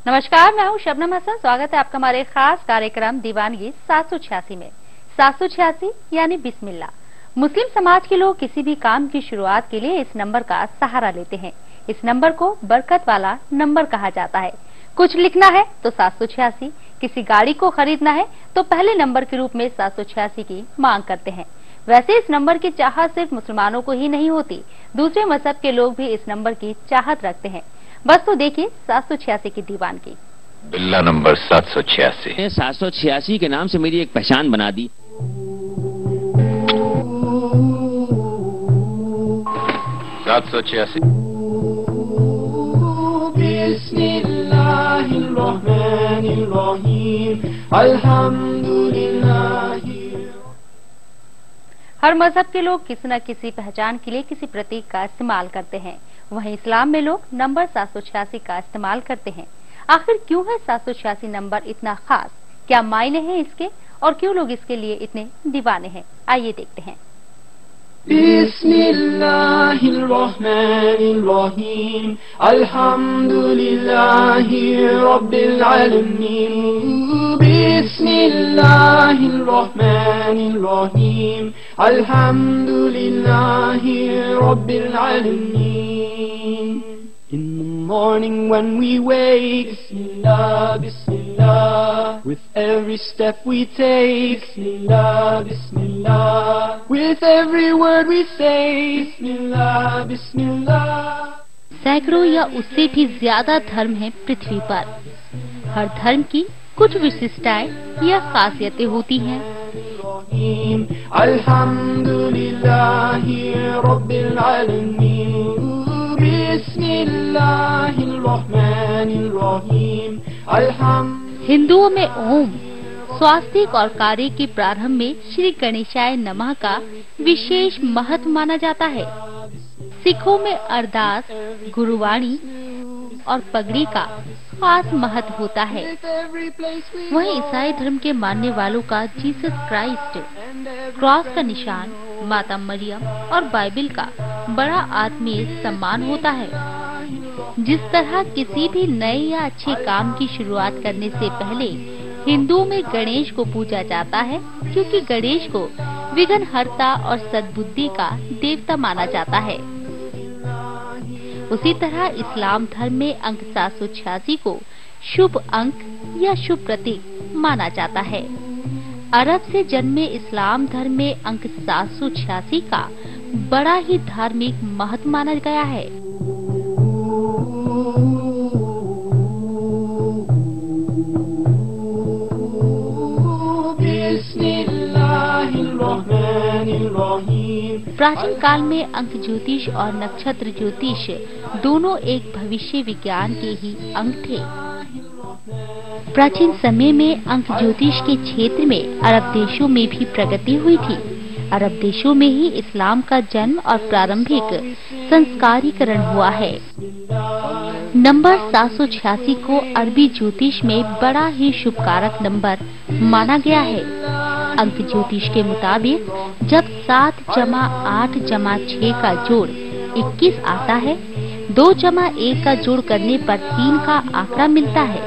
नमस्कार, मैं हूं शबनम हसन। स्वागत है आपका हमारे खास कार्यक्रम दीवानगी 786 में। 786 यानी बिस्मिल्लाह। मुस्लिम समाज के लोग किसी भी काम की शुरुआत के लिए इस नंबर का सहारा लेते हैं। इस नंबर को बरकत वाला नंबर कहा जाता है। कुछ लिखना है तो 786, किसी गाड़ी को खरीदना है तो पहले नंबर के रूप में 786 की मांग करते हैं। वैसे इस नंबर की चाहत सिर्फ मुसलमानों को ही नहीं होती, दूसरे मजहब के लोग भी इस नंबर की चाहत रखते हैं। बस तो देखिए 786 की दीवानगी। बिल्ला नंबर 786। 786 के नाम से मेरी एक पहचान बना दी। 786। हर मजहब के लोग किसी न किसी पहचान के लिए किसी प्रतीक का इस्तेमाल करते हैं। वहीं इस्लाम में लोग नंबर 786 का इस्तेमाल करते हैं। आखिर क्यों है 786 नंबर इतना खास? क्या मायने हैं इसके और क्यों लोग इसके लिए इतने दीवाने हैं? आइए देखते हैं। बिस्मिल्लाहिर्रहमानिर्रहीम, अल्हम्दुलिल्लाहि रब्बिल आलमीन। बिस्मिल्लाहिर्रहमानिर्रहीम, अल्हम्दुलिल्लाहि रब्बिल आलमीन। In the morning when we wake, Bismillah, Bismillah. With every step we take, Bismillah, Bismillah. With every word we say, Bismillah, Bismillah. सैकड़ों या उससे भी ज्यादा धर्म हैं पृथ्वी पर। हर धर्म की कुछ विशिष्टताएं या खासियतें होती हैं। अल्हम्दुलिल्लाहि रब्बिल आलमीन। हिंदुओं में ओम स्वास्तिक और कार्य के प्रारंभ में श्री गणेशाय नमः का विशेष महत्व माना जाता है। सिखों में अरदास, गुरुवाणी और पगड़ी का खास महत्व होता है। वहीं ईसाई धर्म के मानने वालों का जीसस क्राइस्ट, क्रॉस का निशान, माता मरियम और बाइबल का बड़ा आत्मीय सम्मान होता है। जिस तरह किसी भी नए या अच्छे काम की शुरुआत करने से पहले हिंदुओं में गणेश को पूजा जाता है, क्योंकि गणेश को विघ्नहर्ता और सद्बुद्धि का देवता माना जाता है। उसी तरह इस्लाम धर्म में अंक 786 को शुभ अंक या शुभ प्रतीक माना जाता है। अरब से जन्मे इस्लाम धर्म में अंक 786 का बड़ा ही धार्मिक महत्व माना गया है। प्राचीन काल में अंक ज्योतिष और नक्षत्र ज्योतिष दोनों एक भविष्य विज्ञान के ही अंग थे। प्राचीन समय में अंक ज्योतिष के क्षेत्र में अरब देशों में भी प्रगति हुई थी। अरब देशों में ही इस्लाम का जन्म और प्रारंभिक संस्कारीकरण हुआ है। नंबर 786 को अरबी ज्योतिष में बड़ा ही शुभकारक नंबर माना गया है। अंक ज्योतिष के मुताबिक जब 7 + 8 + 6 का जोड़ 21 आता है, 2 + 1 का जोड़ करने पर 3 का आंकड़ा मिलता है,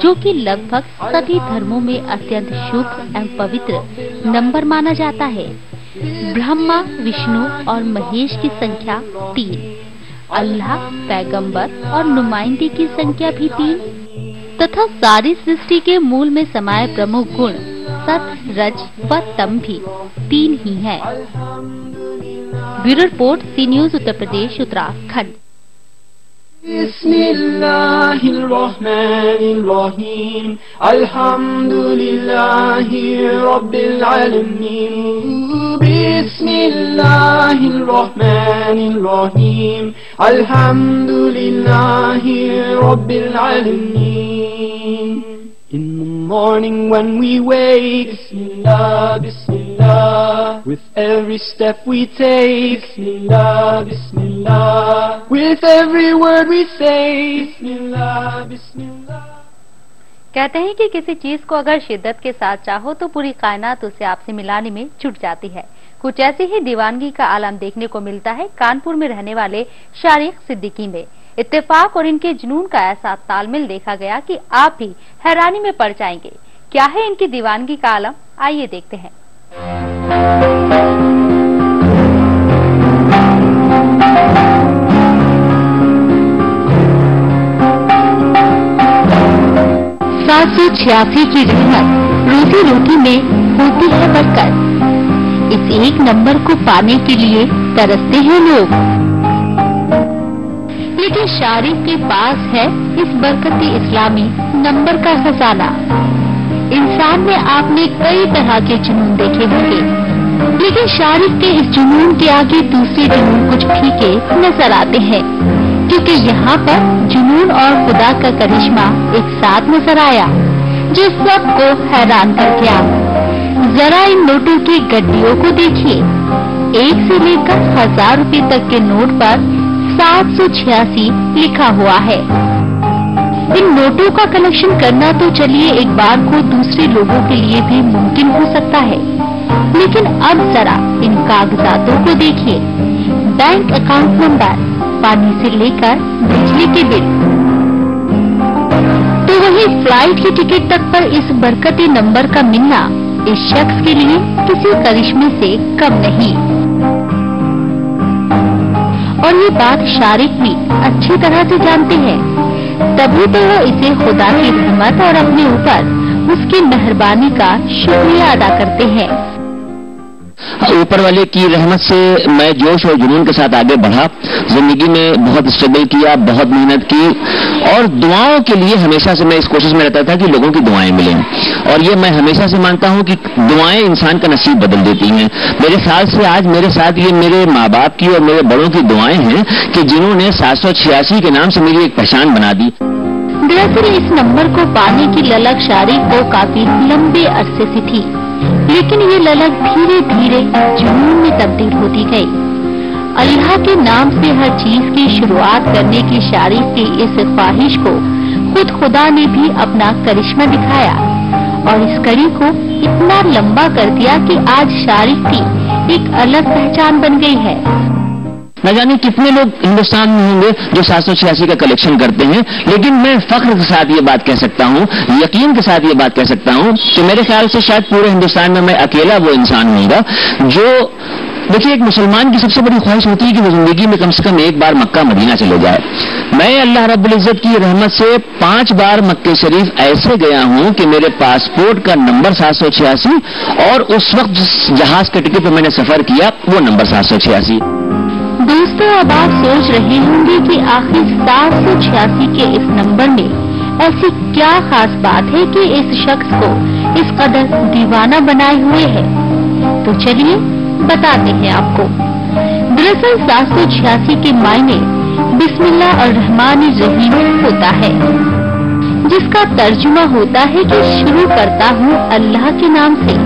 जो कि लगभग सभी धर्मों में अत्यंत शुभ एवं पवित्र नंबर माना जाता है। ब्रह्मा, विष्णु और महेश की संख्या 3, अल्लाह, पैगंबर और नुमाइंदे की संख्या भी 3 तथा सारी सृष्टि के मूल में समाये प्रमुख गुण सत, रज व तम भी 3 ही है। ब्यूरो रिपोर्ट, सी न्यूज, उत्तर प्रदेश, उत्तराखंड। बिस्मिल्लाहिर्रहमानिर्रहीम, अल्हम्दुलिल्लाहि रब्बिल आलमीन। बिस्मिल्लाहिर्रहमानिर्रहीम, अल्हम्दुलिल्लाहि रब्बिल आलमीन। In the morning when we wake, Bismillah, Bismillah. With every step we take, Bismillah, Bismillah. With every word we say, Bismillah, Bismillah. कहते हैं कि किसी चीज को अगर शिद्दत के साथ चाहो तो पूरी कायनात उसे आपसे मिलाने में जुट जाती है। कुछ ऐसी ही दीवानगी का आलम देखने को मिलता है कानपुर में रहने वाले शारिक सिद्दीकी में। इत्तेफाक और इनके जुनून का ऐसा तालमेल देखा गया कि आप भी हैरानी में पड़ जाएंगे। क्या है इनकी दीवानगी का आलम, आइए देखते हैं। सात सौ छियासी की रहमत रोजी रोटी में होती है बरकत। इस एक नंबर को पाने के लिए तरसते हैं लोग, लेकिन शारिक के पास है इस बरकती इस्लामी नंबर का खजाना। इंसान में आपने कई तरह के जुनून देखे होंगे, लेकिन शारिक के इस जुनून के आगे दूसरे जुनून कुछ फीके नजर आते हैं, क्योंकि यहाँ पर जुनून और खुदा का करिश्मा एक साथ नजर आया जो सबको हैरान कर गया। जरा इन नोटों की गड्डियों को देखिए। 1 से लेकर 1000 रुपए तक के नोट पर 786 लिखा हुआ है। इन नोटों का कलेक्शन करना तो चलिए एक बार को दूसरे लोगों के लिए भी मुमकिन हो सकता है, लेकिन अब जरा इन कागजातों को देखिए। बैंक अकाउंट नंबर, पानी से लेकर बिजली के बिल, तो वही फ्लाइट की टिकट तक पर इस बरकती नंबर का मिलना इस शख्स के लिए किसी करिश्मे से कम नहीं। और ये बात शारिक भी अच्छी तरह से जानते हैं, तभी तो वो इसे खुदा की रहमत और अपने ऊपर उसकी मेहरबानी का शुक्रिया अदा करते हैं। ऊपर वाले की रहमत से मैं जोश और जुनून के साथ आगे बढ़ा। जिंदगी में बहुत स्ट्रगल किया, बहुत मेहनत की, और दुआओं के लिए हमेशा से मैं इस कोशिश में रहता था कि लोगों की दुआएं मिलें। और ये मैं हमेशा से मानता हूं कि दुआएं इंसान का नसीब बदल देती हैं। मेरे ख्याल से आज मेरे साथ ये मेरे माँ बाप की और मेरे बड़ों की दुआएं हैं कि जिन्होंने 786 के नाम से मेरी एक पहचान बना दी। दरअसल इस नंबर को पाने की ललक शारिक को काफी लंबे अरसे से थी, लेकिन ये ललक धीरे धीरे जुनून में तब्दील होती गई। अल्लाह के नाम से हर चीज की शुरुआत करने की शारिक की इस ख्वाहिश को खुद खुदा ने भी अपना करिश्मा दिखाया और इस कड़ी को इतना लंबा कर दिया कि आज शारिक की एक अलग पहचान बन गई है। न जाने कितने लोग हिंदुस्तान में होंगे जो 786 का कलेक्शन करते हैं, लेकिन मैं फख्र के साथ ये बात कह सकता हूँ, यकीन के साथ ये बात कह सकता हूँ कि मेरे ख्याल से शायद पूरे हिंदुस्तान में मैं अकेला वो इंसान होऊंगा जो, देखिए, एक मुसलमान की सबसे बड़ी ख्वाहिश होती है कि वो जिंदगी में कम से कम एक बार मक्का मदीना चले जाए। मैं अल्लाह रब्बुल इज्जत की रहमत से 5 बार मक्के शरीफ ऐसे गया हूँ कि मेरे पासपोर्ट का नंबर 786 और उस वक्त जिस जहाज के टिकट पर मैंने सफर किया वो नंबर 786। दोस्तों, अब आप सोच रहे होंगे कि आखिर 786 के इस नंबर में ऐसी क्या खास बात है कि इस शख्स को इस कदर दीवाना बनाए हुए है। तो चलिए बताते हैं आपको। दरअसल 786 के मायने बिस्मिल्लाह और रहमान रहीम होता है, जिसका तर्जुमा होता है कि शुरू करता हूँ अल्लाह के नाम से।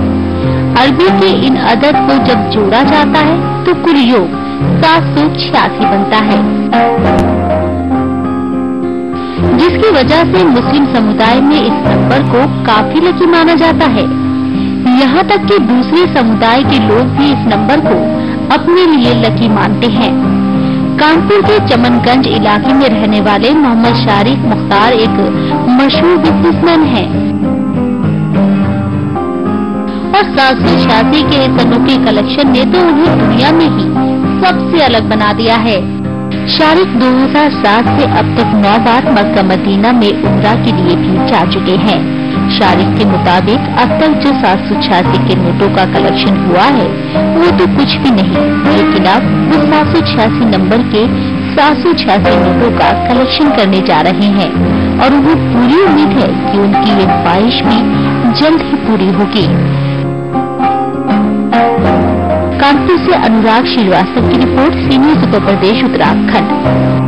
अरबी के इन अदद को जब जोड़ा जाता है तो कुल योग 786 बनता है, जिसकी वजह से मुस्लिम समुदाय में इस नंबर को काफी लकी माना जाता है। यहाँ तक कि दूसरे समुदाय के लोग भी इस नंबर को अपने लिए लकी मानते हैं। कानपुर के चमनगंज इलाके में रहने वाले मोहम्मद शारिक मुख्तार एक मशहूर बिजनेसमैन हैं और 786 के इस अनोखे कलेक्शन ने तो उन्हें दुनिया में ही सबसे अलग बना दिया है। शारिक 2007 से अब तक 9 बार मक्का मदीना में उम्रा के लिए भी जा चुके हैं। शारिक के मुताबिक अब तक जो 786 के नोटों का कलेक्शन हुआ है वो तो कुछ भी नहीं, लेकिन अब वो 786 नंबर के 786 नोटों का कलेक्शन करने जा रहे हैं और उन्हें पूरी उम्मीद है कि उनकी ये ख्वाहिश भी जल्द ही पूरी होगी। कानपुर से अनुराग श्रीवास्तव की रिपोर्ट, सी न्यूज़ उत्तर प्रदेश उत्तराखंड।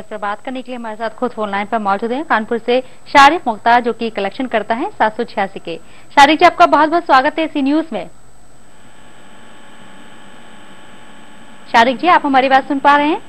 पर इस पर बात करने के लिए हमारे साथ खुद फोन लाइन पर मौजूद हैं कानपुर से शारिक मुख्तार, जो कि कलेक्शन करता है 786 के। शारिक जी, आपका बहुत बहुत स्वागत है इसी न्यूज में। शारिक जी, आप हमारी बात सुन पा रहे हैं?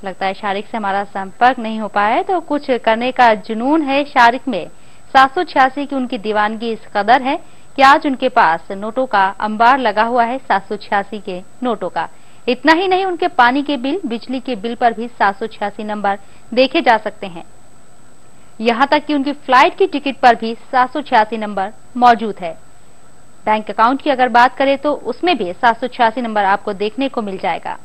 लगता है शारिक से हमारा संपर्क नहीं हो पाया है, तो कुछ करने का जुनून है शारिक में। 786 की उनकी दीवानगी इस कदर है कि आज उनके पास नोटों का अंबार लगा हुआ है 786 के नोटों का। इतना ही नहीं, उनके पानी के बिल, बिजली के बिल पर भी 786 नंबर देखे जा सकते हैं। यहां तक कि उनकी फ्लाइट की टिकट पर भी 786 नंबर मौजूद है। बैंक अकाउंट की अगर बात करें तो उसमें भी 786 नंबर आपको देखने को मिल जाएगा।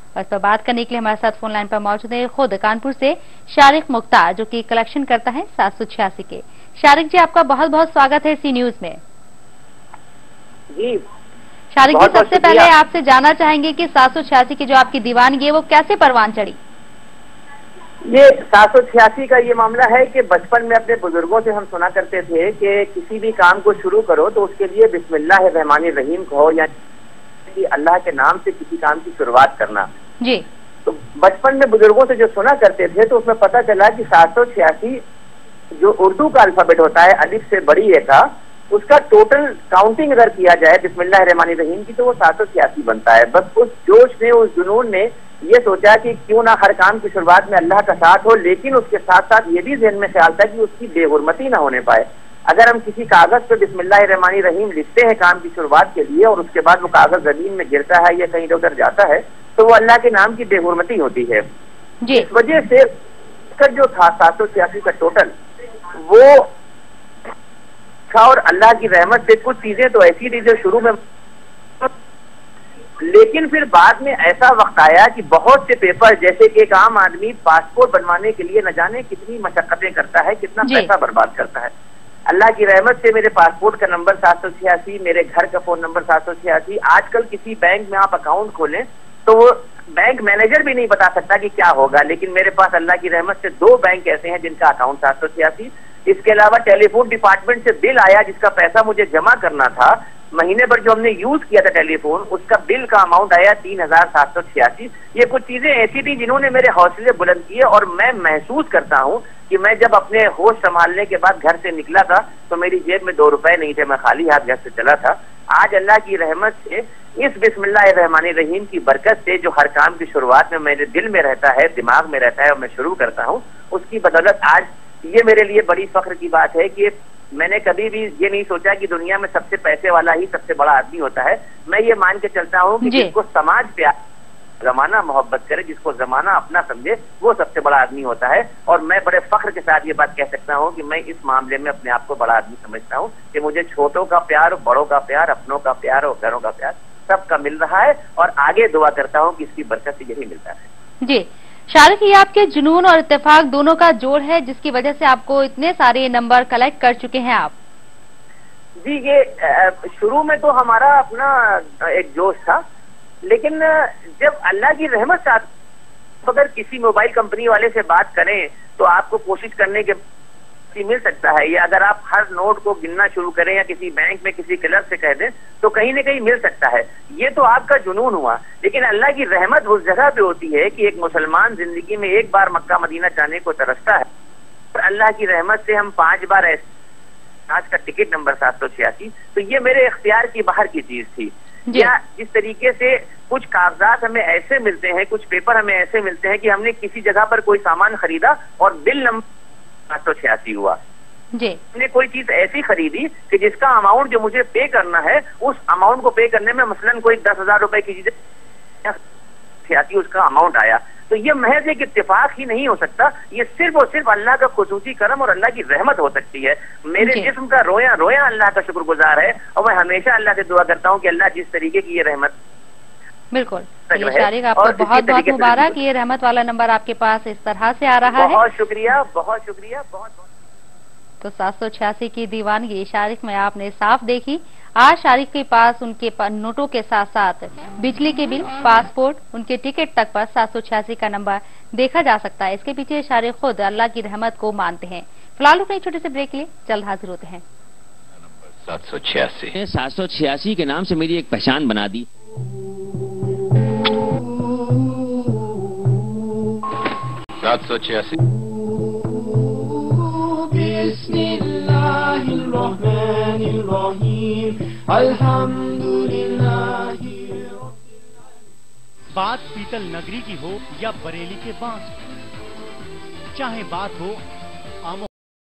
और इस पर बात करने के लिए हमारे साथ फोन लाइन पर मौजूद है खुद कानपुर से शारिक मुख्तार, जो कि कलेक्शन करता है 786 के। शारिक जी, आपका बहुत बहुत स्वागत है इसी न्यूज में। जी शारिक जी, सबसे पहले आपसे जानना चाहेंगे कि 786 की जो आपकी दीवानगी है वो कैसे परवान चढ़ी? ये 786 का ये मामला है कि बचपन में अपने बुजुर्गों से हम सुना करते थे कि किसी भी काम को शुरू करो तो उसके लिए बिस्मिल्लाहिर्रहमानिर्रहीम कहो, या कि अल्लाह के नाम से किसी काम की शुरुआत करना। जी। तो बचपन में बुजुर्गों से जो सुना करते थे तो उसमें पता चला कि 786 जो उर्दू का अल्फाबेट होता है, अलिफ से बड़ी ए का, उसका टोटल काउंटिंग अगर किया जाए बिस्मिल्लाहिर्रहमानिर्रहीम की तो वो 786 बनता है। बस उस जोश ने, उस जुनून ने ये सोचा कि क्यों ना हर काम की शुरुआत में अल्लाह का साथ हो, लेकिन उसके साथ साथ ये भी ज़हन में ख्याल था कि उसकी बेहुरमती ना होने पाए। अगर हम किसी कागज पे बिस्मिल्लाहिर्रहमानिर्रहीम लिखते हैं काम की शुरुआत के लिए और उसके बाद वो कागज जमीन में गिरता है या कहीं इधर जाता है तो वो अल्लाह के नाम की बेहुरमती होती है। इस वजह से जो था 786 का टोटल वो था, और अल्लाह की रहमत से कुछ चीजें तो ऐसी थी जो शुरू में, लेकिन फिर बाद में ऐसा वक्त आया कि बहुत से पेपर, जैसे कि एक आम आदमी पासपोर्ट बनवाने के लिए न जाने कितनी मशक्कतें करता है, कितना पैसा बर्बाद करता है। अल्लाह की रहमत से मेरे पासपोर्ट का नंबर 786, मेरे घर का फोन नंबर 786। आजकल किसी बैंक में आप अकाउंट खोलें तो वो बैंक मैनेजर भी नहीं बता सकता कि क्या होगा, लेकिन मेरे पास अल्लाह की रहमत से 2 बैंक ऐसे हैं जिनका अकाउंट 786। इसके अलावा टेलीफोन डिपार्टमेंट से बिल आया जिसका पैसा मुझे जमा करना था, महीने भर जो हमने यूज किया था टेलीफोन, उसका बिल का अमाउंट आया 3786। ये कुछ चीजें ऐसी थी जिन्होंने मेरे हौसले बुलंद किए, और मैं महसूस करता हूँ कि मैं जब अपने होश संभालने के बाद घर से निकला था तो मेरी जेब में 2 रुपए नहीं थे, मैं खाली हाथ घर से चला था। आज अल्लाह की रहमत से, इस बिस्मिल्लाहिर्रहमानिर्रहीम की बरकत से, जो हर काम की शुरुआत में मेरे दिल में रहता है, दिमाग में रहता है और मैं शुरू करता हूँ, उसकी बदौलत आज ये मेरे लिए बड़ी फख्र की बात है कि मैंने कभी भी ये नहीं सोचा कि दुनिया में सबसे पैसे वाला ही सबसे बड़ा आदमी होता है। मैं ये मान के चलता हूँ कि जिसको समाज प्यार, जमाना मोहब्बत करे, जिसको जमाना अपना समझे, वो सबसे बड़ा आदमी होता है। और मैं बड़े फख्र के साथ ये बात कह सकता हूँ कि मैं इस मामले में अपने आप को बड़ा आदमी समझता हूँ कि मुझे छोटों का प्यार, बड़ों का प्यार, अपनों का प्यार और घरों का प्यार सबका मिल रहा है, और आगे दुआ करता हूँ कि इसकी बरकत से यही मिलता है। जी शारिक, ये आपके जुनून और इत्तेफाक दोनों का जोड़ है जिसकी वजह से आपको इतने सारे नंबर कलेक्ट कर चुके हैं आप। जी, ये शुरू में तो हमारा अपना एक जोश था, लेकिन जब अल्लाह की रहमत से अगर किसी मोबाइल कंपनी वाले से बात करें तो आपको कोशिश करने के मिल सकता है, या अगर आप हर नोट को गिनना शुरू करें या किसी बैंक में किसी क्लर्क से कह दें तो कहीं न कहीं मिल सकता है। ये तो आपका जुनून हुआ, लेकिन अल्लाह की रहमत उस जगह पे होती है कि एक मुसलमान जिंदगी में एक बार मक्का मदीना जाने को तरसता है, और अल्लाह की रहमत से हम 5 बार ऐसे, आज का टिकट नंबर 786, तो ये मेरे इख्तियार की बाहर की चीज थी। या इस तरीके से कुछ कागजात हमें ऐसे मिलते हैं, कुछ पेपर हमें ऐसे मिलते हैं कि हमने किसी जगह पर कोई सामान खरीदा और बिल नंबर 786 हुआ। जी, मैंने कोई चीज ऐसी खरीदी कि जिसका अमाउंट जो मुझे पे करना है, उस अमाउंट को पे करने में मसलन कोई 10,000 रुपए की चीज 86 उसका अमाउंट आया, तो ये महज एक इत्तेफाक ही नहीं हो सकता, ये सिर्फ और सिर्फ अल्लाह का खुसूसी करम और अल्लाह की रहमत हो सकती है। मेरे जिस्म का रोया रोया अल्लाह का शुक्रगुजार है, और मैं हमेशा अल्लाह से दुआ करता हूँ कि अल्लाह जिस तरीके की ये रहमत। बिल्कुल, शारिक, आपको बहुत बहुत मुबारक, ये रहमत वाला नंबर आपके पास इस तरह से आ रहा है। बहुत शुक्रिया, बहुत शुक्रिया, बहुत बहुत। तो 786 की दीवानगी शारिक में आपने साफ देखी। आज शारिक के पास उनके नोटों के साथ साथ बिजली के बिल, पासपोर्ट, उनके टिकट तक पर 786 का नंबर देखा जा सकता है। इसके पीछे शारिक खुद अल्लाह की रहमत को मानते हैं। फिलहाल एक छोटे से ब्रेक के लिए जल्द हाजिर होते हैं। 786 786 کے نام سے میری ایک پہچان بنا دی. 786 بسم اللہ الرحمن الرحیم الحمدللہ. بات پیتل نگری کی ہو یا بریلی کے بانس کی، چاہے بات ہو